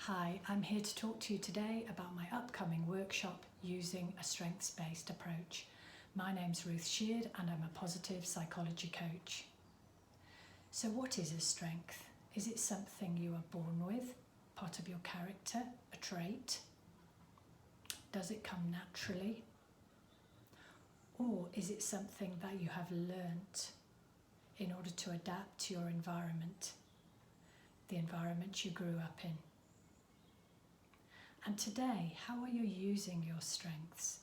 Hi, I'm here to talk to you today about my upcoming workshop using a strengths-based approach. My name's Ruth Sheard and I'm a positive psychology coach. So what is a strength? Is it something you are born with, part of your character, a trait? Does it come naturally? Or is it something that you have learnt in order to adapt to your environment, the environment you grew up in? And today, how are you using your strengths?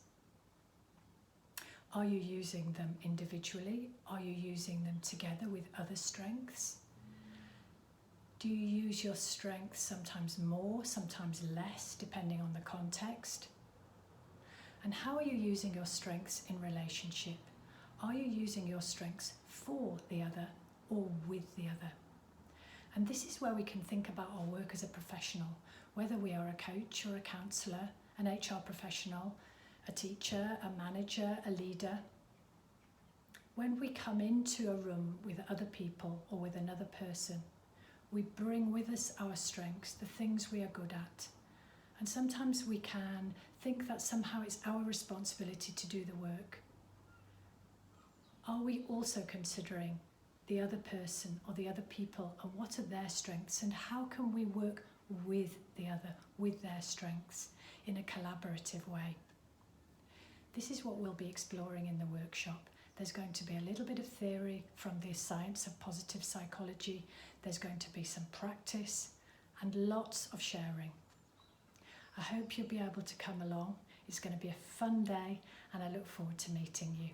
Are you using them individually? Are you using them together with other strengths? Do you use your strengths sometimes more, sometimes less, depending on the context? And how are you using your strengths in relationship? Are you using your strengths for the other or with the other? And this is where we can think about our work as a professional, whether we are a coach or a counsellor, an HR professional, a teacher, a manager, a leader. When we come into a room with other people or with another person, we bring with us our strengths, the things we are good at. And sometimes we can think that somehow it's our responsibility to do the work. Are we also considering the other person or the other people and what are their strengths and how can we work with the other, with their strengths in a collaborative way? This is what we'll be exploring in the workshop. There's going to be a little bit of theory from the science of positive psychology. There's going to be some practice and lots of sharing. I hope you'll be able to come along. It's going to be a fun day and I look forward to meeting you.